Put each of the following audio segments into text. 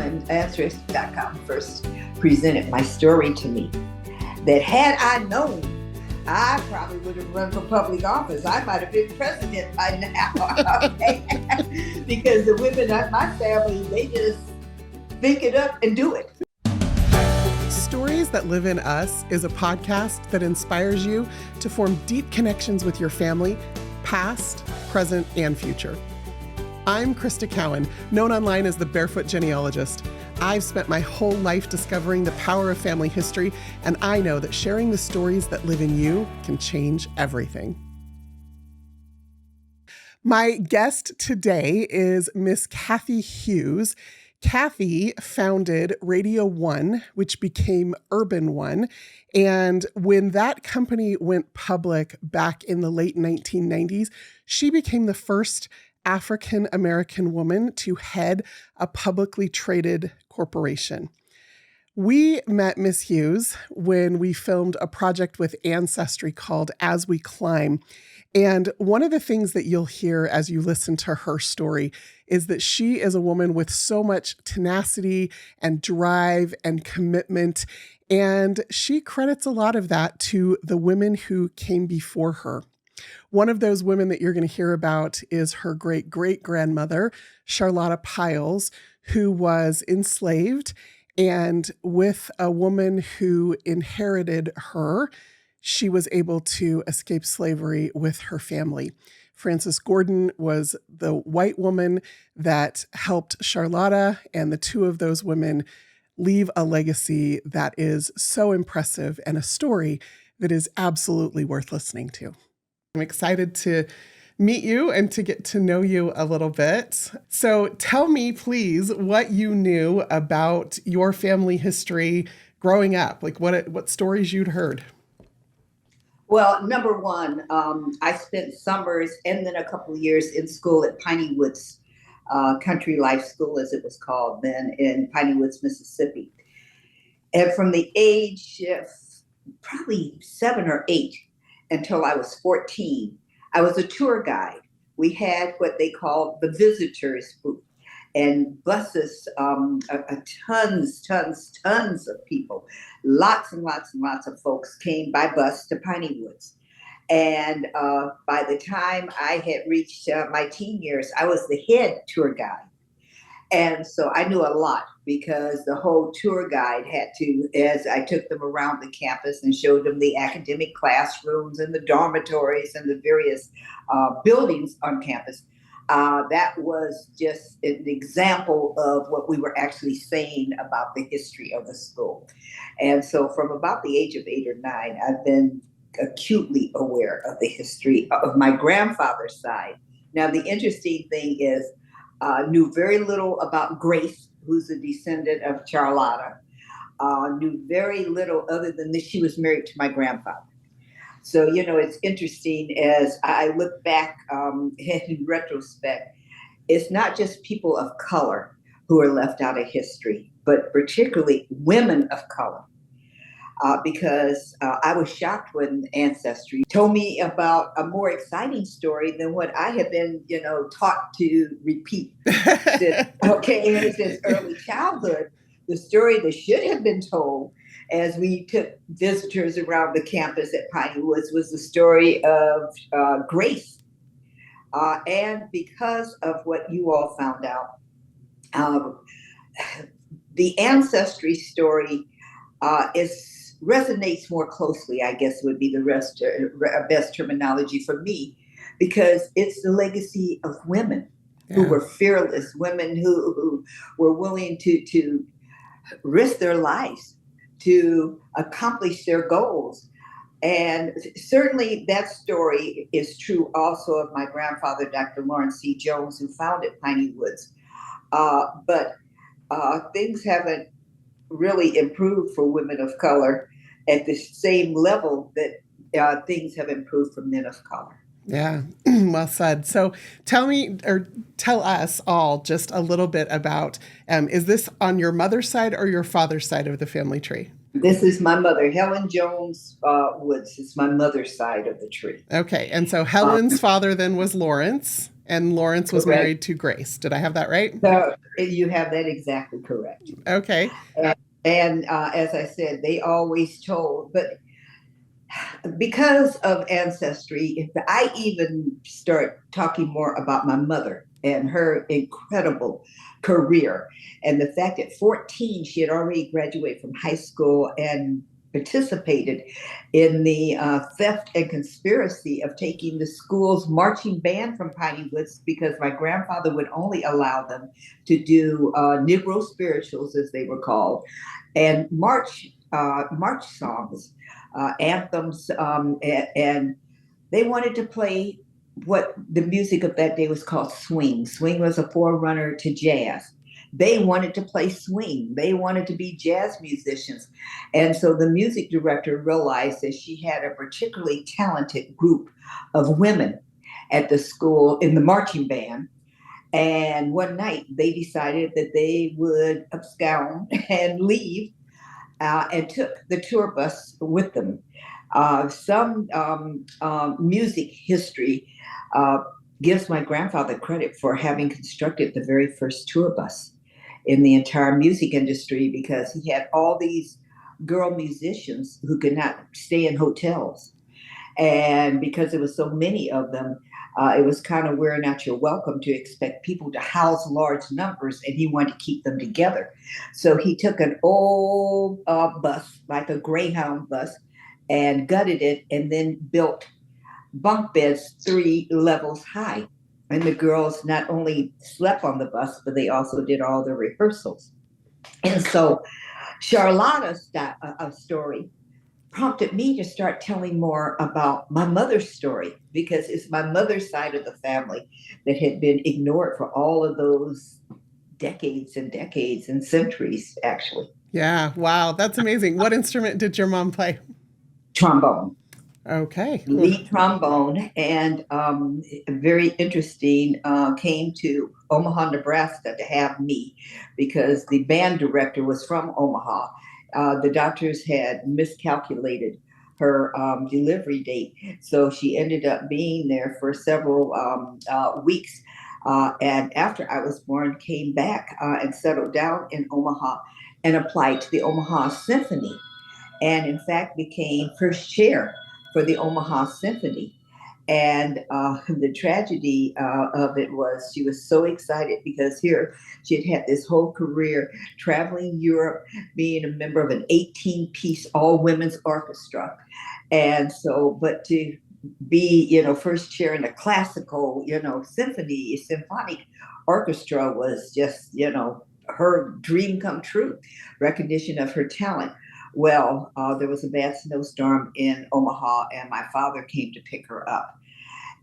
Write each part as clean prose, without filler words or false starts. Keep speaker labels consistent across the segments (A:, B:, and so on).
A: when Ancestry.com first presented my story to me, that had I known, I probably would have run for public office. I might have been president by now. Okay? Because the women in my family, they just think it up and do it.
B: Stories That Live in Us is a podcast that inspires you to form deep connections with your family, past, present, and future. I'm Krista Cowan, known online as the Barefoot Genealogist. I've spent my whole life discovering the power of family history, and I know that sharing the stories that live in you can change everything. My guest today is Miss Cathy Hughes. Cathy founded Radio One, which became Urban One. And when that company went public back in the late 1990s, she became the first African-American woman to head a publicly traded corporation. We met Miss Hughes when we filmed a project with Ancestry called As We Climb. And one of the things that you'll hear as you listen to her story is that she is a woman with so much tenacity and drive and commitment. And she credits a lot of that to the women who came before her. One of those women that you're going to hear about is her great-great-grandmother, Charlotta Pyles, who was enslaved. And with a woman who inherited her, she was able to escape slavery with her family. Frances Gordon was the white woman that helped Charlotta, and the two of those women leave a legacy that is so impressive and a story that is absolutely worth listening to. I'm excited to meet you and to get to know you a little bit. So tell me, please, what you knew about your family history growing up, like what stories you'd heard.
A: Well, number one, I spent summers and then a couple of years in school at Piney Woods, Country Life School, as it was called then, in Piney Woods, Mississippi. And from the age of probably 7 or 8 until I was 14, I was a tour guide. We had what they called the visitors booth, and buses, tons of people, lots and lots of folks came by bus to Piney Woods. And by the time I had reached my teen years, I was the head tour guide. And so I knew a lot because the whole tour guide had to, as I took them around the campus and showed them the academic classrooms and the dormitories and the various buildings on campus, that was just an example of what we were actually saying about the history of the school. And so from about the age of 8 or 9, I've been acutely aware of the history of my grandfather's side. Now, the interesting thing is, knew very little about Grace, who's a descendant of Charlotta. Knew very little other than that she was married to my grandfather. So, it's interesting as I look back in retrospect, it's not just people of color who are left out of history, but particularly women of color. Because I was shocked when Ancestry told me about a more exciting story than what I had been, taught to repeat. Since early childhood, the story that should have been told as we took visitors around the campus at Piney Woods was the story of Grace. And because of what you all found out, the Ancestry story resonates more closely, I guess would be the best terminology for me, because it's the legacy of women who were fearless, women who were willing to risk their lives to accomplish their goals. And certainly that story is true also of my grandfather, Dr. Lawrence C. Jones, who founded Piney Woods. But things haven't really improved for women of color at the same level that things have improved for men of color.
B: Yeah, well said. So tell us all just a little bit about, is this on your mother's side or your father's side of the family tree?
A: This is my mother, Helen Jones Woods. It's my mother's side of the tree.
B: Okay. And so
A: Um,
B: Helen's father then was Lawrence, and Lawrence was
A: Correct.
B: married to Grace. Did I have that right?
A: So you have that exactly correct.
B: Okay.
A: And as I said, they always told, but because of Ancestry, if I even start talking more about my mother and her incredible career, and the fact at 14 she had already graduated from high school and participated in the theft and conspiracy of taking the school's marching band from Piney Woods, because my grandfather would only allow them to do Negro spirituals, as they were called, and march songs, anthems, and they wanted to play what the music of that day was called swing. Swing was a forerunner to jazz. They wanted to play swing. They wanted to be jazz musicians. And so the music director realized that she had a particularly talented group of women at the school in the marching band. And one night they decided that they would abscond and leave, and took the tour bus with them. Some music history uh, gives my grandfather credit for having constructed the very first tour bus in the entire music industry, because he had all these girl musicians who could not stay in hotels. And because there was so many of them, it was kind of wearing out your welcome to expect people to house large numbers, and he wanted to keep them together. So he took an old bus, like a Greyhound bus, and gutted it, and then built bunk beds 3 levels high. And the girls not only slept on the bus, but they also did all the rehearsals. And so Charlotta's story prompted me to start telling more about my mother's story, because it's my mother's side of the family that had been ignored for all of those decades and centuries, actually.
B: Yeah. Wow. That's amazing. What instrument did your mom play?
A: Trombone,
B: Okay. Well,
A: lead trombone, and very interesting. Came to Omaha, Nebraska to have me, because the band director was from Omaha. The doctors had miscalculated her delivery date, so she ended up being there for several weeks. And after I was born, came back and settled down in Omaha and applied to the Omaha Symphony, and in fact became first chair for the Omaha Symphony. And the tragedy of it was she was so excited, because here she had had this whole career traveling Europe, being a member of an 18-piece all women's orchestra. And so, but to be, first chair in a classical, symphonic orchestra was just, her dream come true, recognition of her talent. Well, there was a bad snowstorm in Omaha, and my father came to pick her up.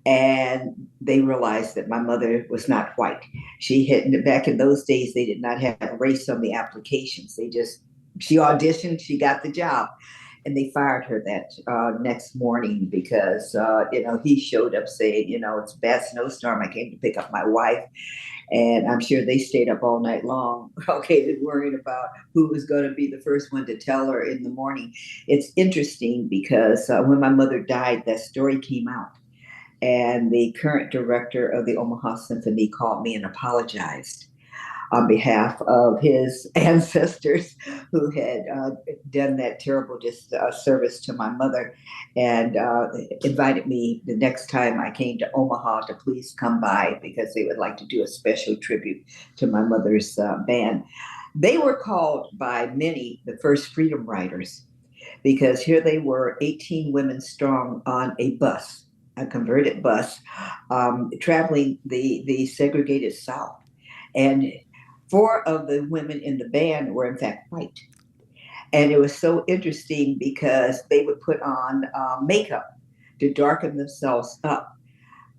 A: And they realized that my mother was not white. She had, back in those days, they did not have race on the applications. She auditioned, she got the job, and they fired her that next morning, because he showed up saying, it's a bad snowstorm. I came to pick up my wife, and I'm sure they stayed up all night long, okay, worrying about who was going to be the first one to tell her in the morning. It's interesting because when my mother died, that story came out. And the current director of the Omaha Symphony called me and apologized on behalf of his ancestors who had done that terrible service to my mother, and invited me the next time I came to Omaha to please come by, because they would like to do a special tribute to my mother's band. They were called by many the first freedom riders, because here they were, 18 women strong on a bus, a converted bus, traveling the segregated South. And 4 of the women in the band were, in fact, white. And it was so interesting because they would put on makeup to darken themselves up.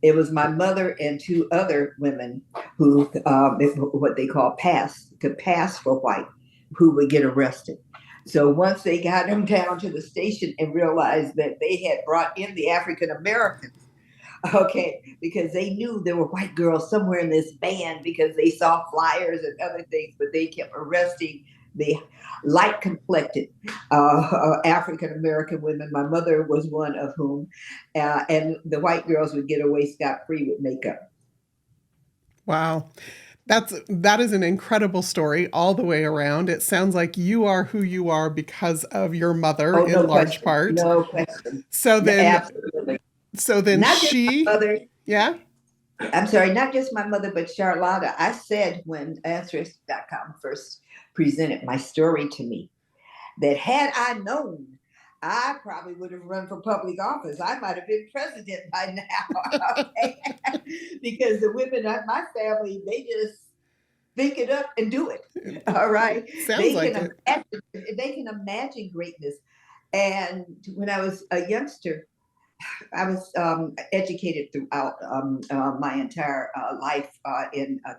A: It was my mother and 2 other women who, what they call could pass for white, who would get arrested. So once they got them down to the station and realized that they had brought in the African Americans, okay, because they knew there were white girls somewhere in this band, because they saw flyers and other things, but they kept arresting the light complected African American women. My mother was one of whom, and the white girls would get away scot free with makeup.
B: Wow. That is an incredible story all the way around. It sounds like you are who you are because of your mother
A: Oh,
B: in
A: no
B: large
A: question,
B: part.
A: no question,
B: So then
A: absolutely.
B: so then
A: Not just my
B: she,
A: mother.
B: yeah.
A: I'm sorry, not just my mother, but Charlotta. I said when Ancestry.com first presented my story to me that had I known, I probably would have run for public office. I might have been president by now. Okay? Because the women in my family, they just think it up and do it. All right.
B: Sounds like it.
A: They can imagine greatness. And when I was a youngster, I was educated throughout my entire life in a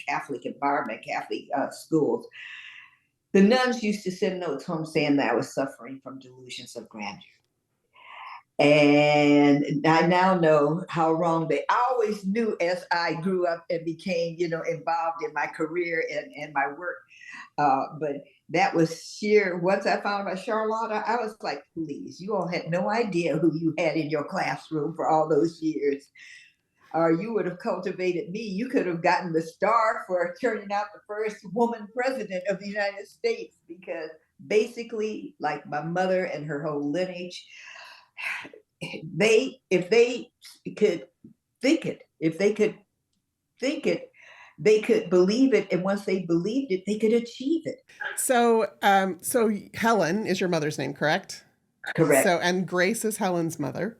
A: Catholic environment, Catholic schools. The nuns used to send notes home saying that I was suffering from delusions of grandeur. And I now know how wrong they always knew as I grew up and became, involved in my career and my work. But that was sheer. Once I found out Charlotta, I was like, please, you all had no idea who you had in your classroom for all those years. Or you would have cultivated me. You could have gotten the star for turning out the first woman president of the United States, because basically, like my mother and her whole lineage, if they could think it, if they could think it, they could believe it, and once they believed it, they could achieve it.
B: So Helen is your mother's name, correct?
A: Correct.
B: And Grace is Helen's mother.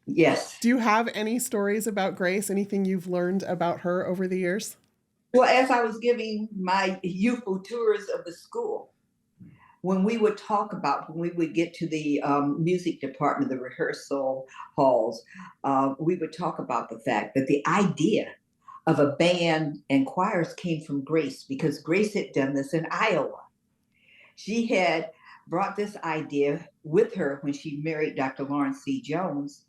A: Yes.
B: Do you have any stories about Grace? Anything you've learned about her over the years?
A: Well, as I was giving my youthful tours of the school, when we would get to the music department, the rehearsal halls, we would talk about the fact that the idea of a band and choirs came from Grace, because Grace had done this in Iowa. She had brought this idea with her when she married Dr. Lawrence C. Jones,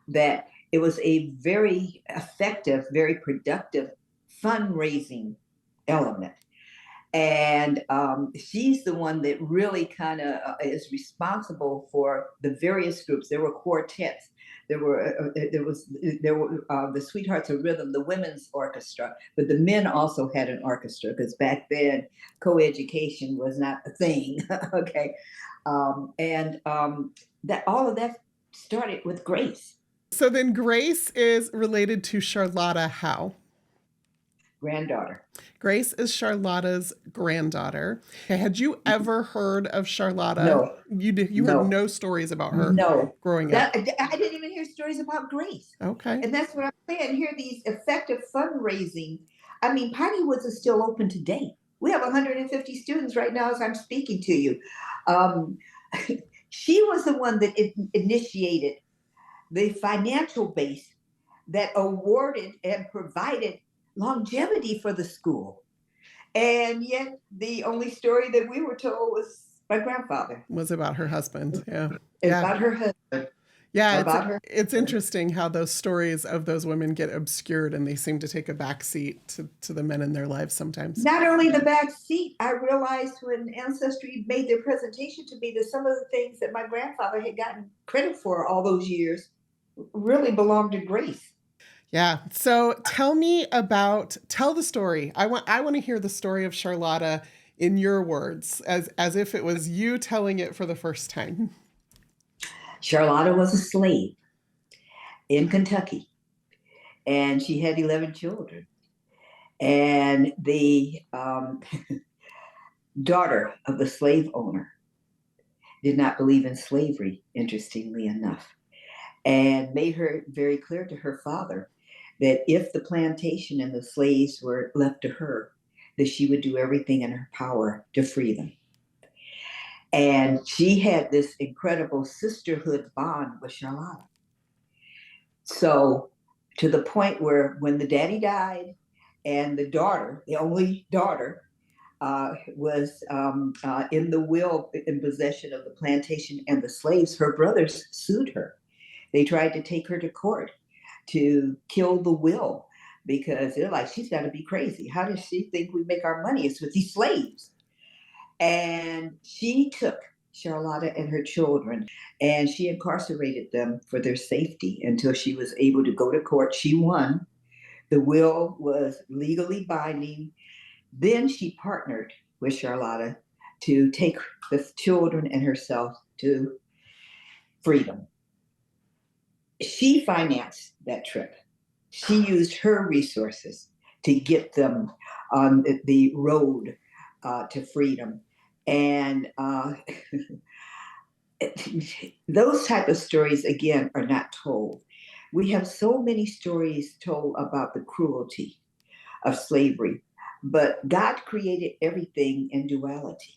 A: that it was a very effective, very productive fundraising element. And she's the one that really kind of is responsible for the various groups. There were quartets. There were the Sweethearts of Rhythm, the women's orchestra, but the men also had an orchestra, because back then coeducation was not a thing. Okay, that all of that started with Grace.
B: So then Grace is related to Charlotta how?
A: Granddaughter.
B: Grace is Charlotta's granddaughter. Okay, had you ever heard of Charlotta?
A: No.
B: You heard no stories about her growing up?
A: I didn't even hear stories about Grace.
B: Okay.
A: And that's what I'm saying. Here, these effective fundraising. I mean, Piney Woods is still open today. We have 150 students right now as I'm speaking to you. She was the one that initiated the financial base that awarded and provided longevity for the school. And yet the only story that we were told was my grandfather.
B: Was about her husband. Yeah.
A: About her husband.
B: Yeah, it's interesting how those stories of those women get obscured and they seem to take a back seat to the men in their lives sometimes.
A: Not only the back seat, I realized when Ancestry made their presentation to me that some of the things that my grandfather had gotten credit for all those years really belonged to Grace.
B: Yeah. So tell the story. I want to hear the story of Charlotta in your words, as if it was you telling it for the first time.
A: Charlotta was a slave in Kentucky, and she had 11 children. And the daughter of the slave owner did not believe in slavery, interestingly enough, and made her very clear to her father that if the plantation and the slaves were left to her, that she would do everything in her power to free them. And she had this incredible sisterhood bond with Charlotta. So to the point where when the daddy died and the daughter, the only daughter, was in the will in possession of the plantation and the slaves, her brothers sued her. They tried to take her to court to kill the will, because they're like, she's got to be crazy. How does she think we make our money? It's with these slaves. And she took Charlotta and her children and she incarcerated them for their safety until she was able to go to court. She won. The will was legally binding. Then she partnered with Charlotta to take the children and herself to freedom. She financed that trip. She used her resources to get them on the road to freedom. And those type of stories, again, are not told. We have so many stories told about the cruelty of slavery, but God created everything in duality.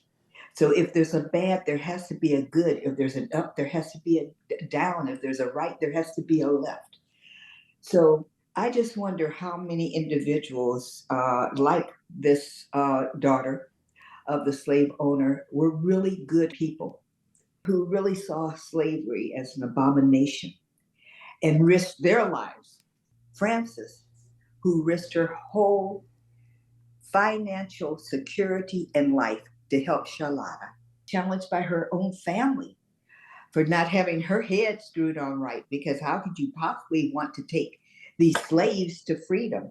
A: So if there's a bad, there has to be a good. If there's an up, there has to be a down. If there's a right, there has to be a left. So I just wonder how many individuals like this daughter of the slave owner were really good people who really saw slavery as an abomination and risked their lives. Frances, who risked her whole financial security and life to help Charlotta, challenged by her own family for not having her head screwed on right, because how could you possibly want to take these slaves to freedom?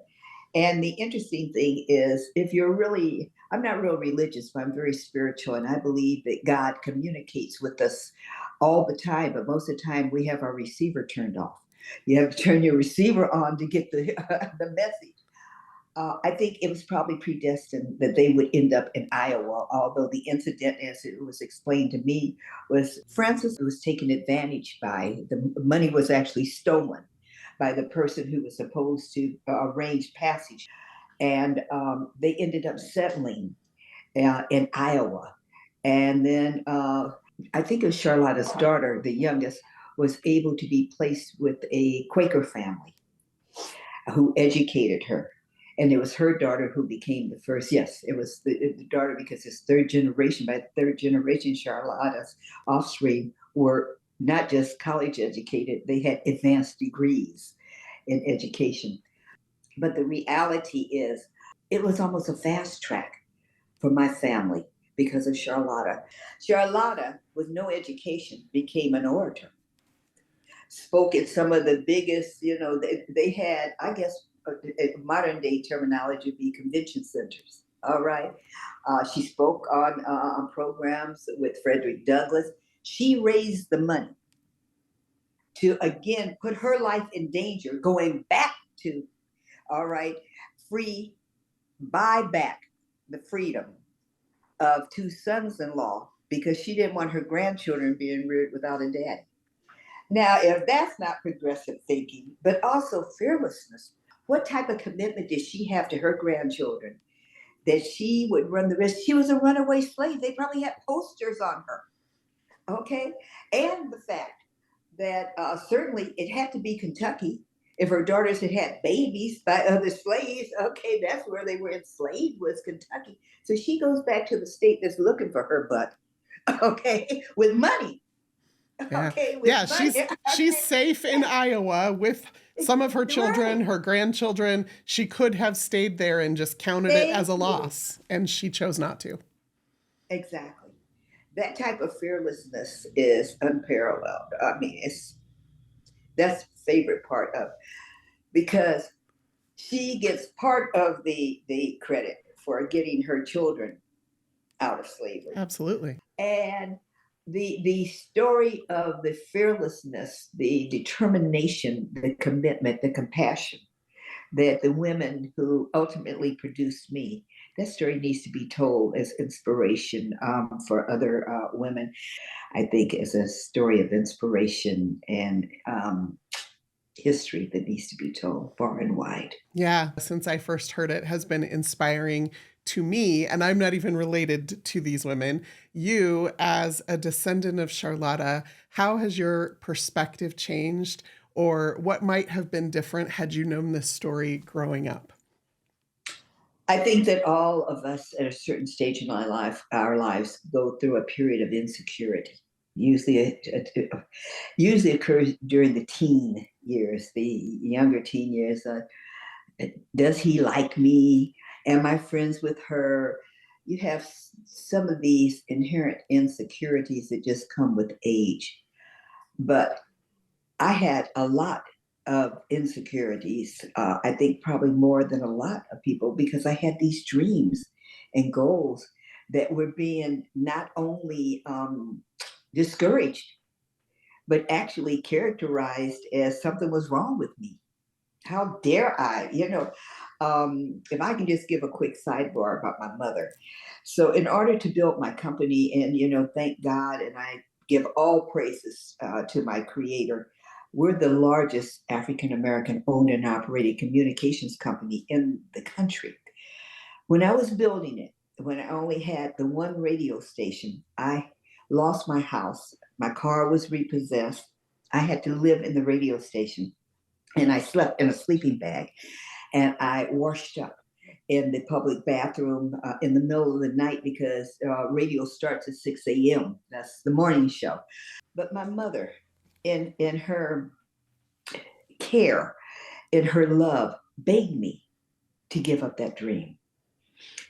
A: And the interesting thing is, if you're really, I'm not real religious, but I'm very spiritual, and I believe that God communicates with us all the time, but most of the time we have our receiver turned off. You have to turn your receiver on to get the, the message. I think it was probably predestined that they would end up in Iowa, although the incident, as it was explained to me, was Frances was taken advantage by. The money was actually stolen by the person who was supposed to arrange passage. And they ended up settling in Iowa. And then I think it was Charlotta's daughter, the youngest, was able to be placed with a Quaker family who educated her. And it was her daughter who became the first. Yes, it was the daughter, because it's third generation. By third generation, Charlotta's offspring were not just college educated, they had advanced degrees in education. But the reality is, it was almost a fast track for my family because of Charlotta. Charlotta, with no education, became an orator, spoke at some of the biggest, they had, I guess, modern day terminology would be convention centers. All right. She spoke on programs with Frederick Douglass. She raised the money to, again, put her life in danger, going back to, all right, free, buy back the freedom of two sons in law because she didn't want her grandchildren being reared without a daddy. Now, if that's not progressive thinking, but also fearlessness, what type of commitment did she have to her grandchildren that she would run the risk? She was a runaway slave. They probably had posters on her. Okay. And the fact that certainly it had to be Kentucky. If her daughters had had babies by other slaves, okay, that's where they were enslaved, was Kentucky. So she goes back to the state that's looking for her butt, okay, with money.
B: Yeah.
A: Okay, with
B: Yeah,
A: money.
B: she's safe in Iowa with some of her children,
A: Right.
B: her grandchildren. She could have stayed there and just counted it as
A: Thank
B: a
A: you.
B: loss, and she chose not to.
A: Exactly. That type of fearlessness is unparalleled. I mean, that's the favorite part of, because she gets part of the credit for getting her children out of slavery.
B: Absolutely.
A: And the story of the fearlessness, the determination, the commitment, the compassion that the women who ultimately produced me, that story needs to be told as inspiration for other women. I think as a story of inspiration and history that needs to be told far and wide.
B: Yeah, since I first heard it has been inspiring to me, and I'm not even related to these women. You, as a descendant of Charlotta, how has your perspective changed, or what might have been different had you known this story growing up?
A: I think that all of us at a certain stage in our lives go through a period of insecurity. Usually, usually occurs during the teen years, the younger teen years. Does he like me? Am I friends with her? you have some of these inherent insecurities that just come with age. But I had a lot of insecurities. I think probably more than a lot of people because I had these dreams and goals that were being not only discouraged, but actually characterized as something was wrong with me. How dare I? If I can just give a quick sidebar about my mother. So, in order to build my company, and thank God, and I give all praises to my Creator, we're the largest African American owned and operated communications company in the country. When I was building it, when I only had the one radio station, I lost my house. My car was repossessed. I had to live in the radio station, and I slept in a sleeping bag, and I washed up in the public bathroom in the middle of the night because radio starts at 6 a.m. That's the morning show. But my mother, in her care, in her love, begged me to give up that dream,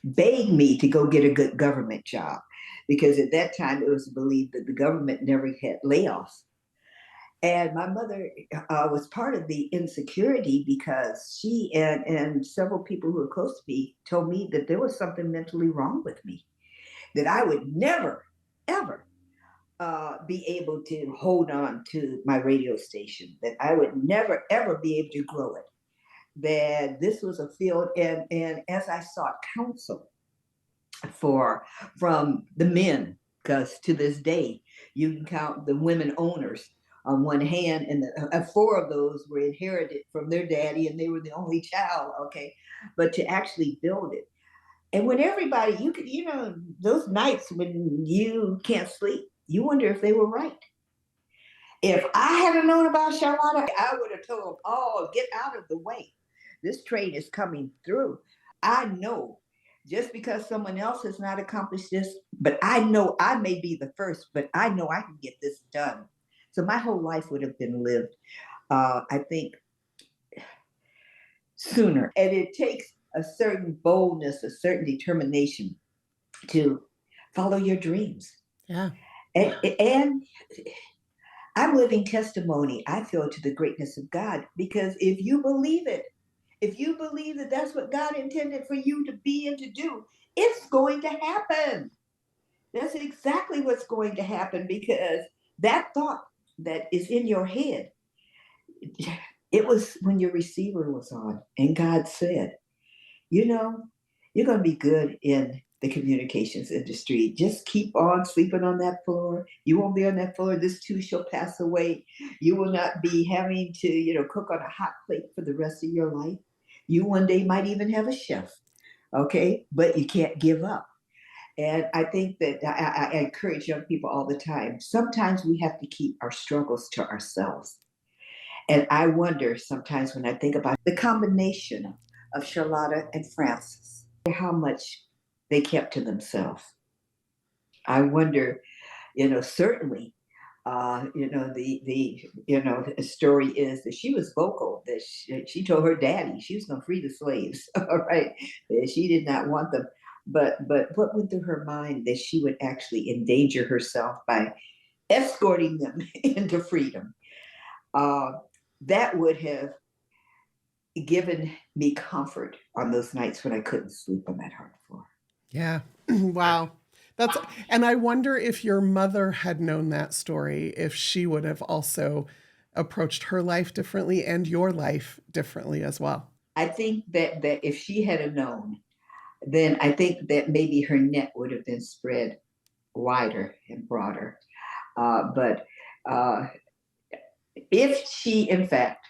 A: begged me to go get a good government job, because at that time it was believed that the government never had layoffs. And my mother was part of the insecurity because she and several people who were close to me told me that there was something mentally wrong with me, that I would never, ever be able to hold on to my radio station, that I would never, ever be able to grow it, that this was a field. And as I sought counsel from the men, because to this day, you can count the women owners on one hand, and four of those were inherited from their daddy, and they were the only child. Okay, but to actually build it, and when everybody, you could, those nights when you can't sleep, you wonder if they were right. If I hadn't known about Charlotta, I would have told them, "Oh, get out of the way. This train is coming through." I know just because someone else has not accomplished this, but I know I may be the first, but I know I can get this done. So my whole life would have been lived, I think, sooner. And it takes a certain boldness, a certain determination to follow your dreams.
B: Yeah.
A: And I'm living testimony, I feel, to the greatness of God, because if you believe it, if you believe that that's what God intended for you to be and to do, it's going to happen. That's exactly what's going to happen, because that thought that is in your head, it was when your receiver was on and God said, you know, you're going to be good in the communications industry. Just keep on sleeping on that floor. You won't be on that floor. This too shall pass away. You will not be having to, cook on a hot plate for the rest of your life. You one day might even have a chef. Okay. But you can't give up. And I think that I encourage young people all the time. Sometimes we have to keep our struggles to ourselves. And I wonder sometimes when I think about the combination of Charlotta and Francis, how much they kept to themselves. I wonder, certainly, the story is that she was vocal, that she told her daddy she was going to free the slaves. All right, that she did not want them. But what went through her mind that she would actually endanger herself by escorting them into freedom? Uh, that would have given me comfort on those nights when I couldn't sleep on that hard floor.
B: Yeah. Wow. And I wonder if your mother had known that story, if she would have also approached her life differently and your life differently as well.
A: I think that if she had known, then I think that maybe her net would have been spread wider and broader. But if she, in fact,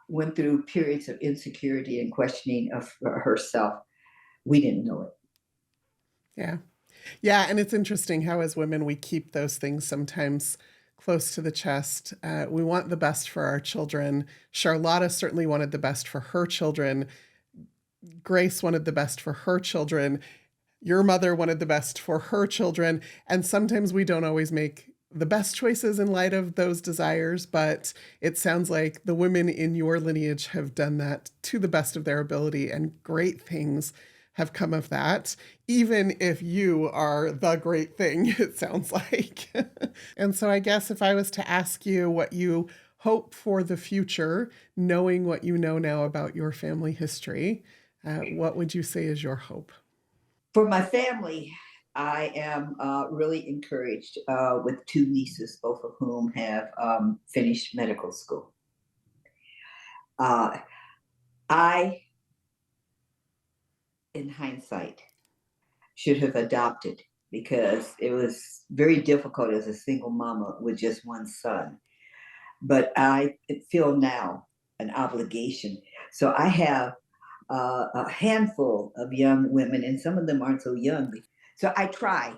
A: went through periods of insecurity and questioning of herself, we didn't know it.
B: Yeah. Yeah. And it's interesting how, as women, we keep those things sometimes close to the chest. We want the best for our children. Charlotta certainly wanted the best for her children. Grace wanted the best for her children. Your mother wanted the best for her children. And sometimes we don't always make the best choices in light of those desires, but it sounds like the women in your lineage have done that to the best of their ability, and great things have come of that, even if you are the great thing, it sounds like. And so I guess if I was to ask you what you hope for the future, knowing what you know now about your family history, what would you say is your hope?
A: For my family, I am really encouraged with two nieces, both of whom have finished medical school. Uh, I, in hindsight, should have adopted because it was very difficult as a single mama with just one son. But I feel now an obligation. So I have a handful of young women, and some of them aren't so young. So I try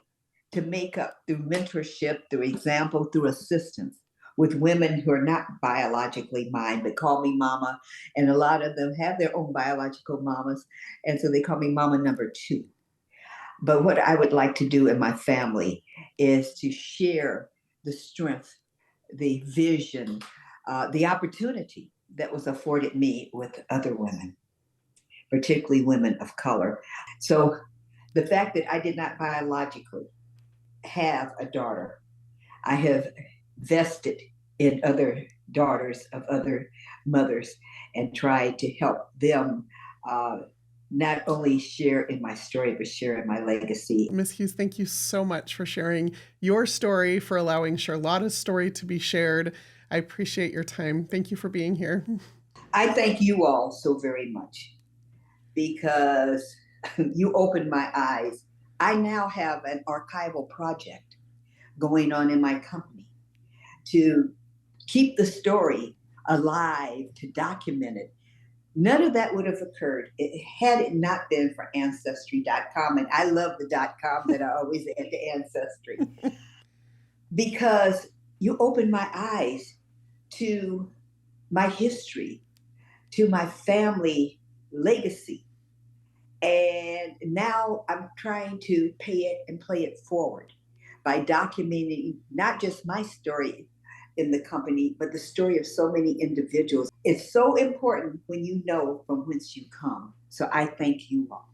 A: to make up through mentorship, through example, through assistance with women who are not biologically mine, but call me mama. And a lot of them have their own biological mamas. And so they call me mama number two. But what I would like to do in my family is to share the strength, the vision, the opportunity that was afforded me with other women, particularly women of color. So the fact that I did not biologically have a daughter, I have vested in other daughters of other mothers and tried to help them not only share in my story, but share in my legacy.
B: Miss Hughes, thank you so much for sharing your story, for allowing Charlotta's story to be shared. I appreciate your time. Thank you for being here.
A: I thank you all so very much because you opened my eyes. I now have an archival project going on in my company to keep the story alive, to document it. None of that would have occurred had it not been for Ancestry.com. And I love the .com that I always add to Ancestry because you opened my eyes to my history, to my family legacy. And now I'm trying to pay it and play it forward by documenting not just my story in the company, but the story of so many individuals. It's so important when you know from whence you come. So I thank you all.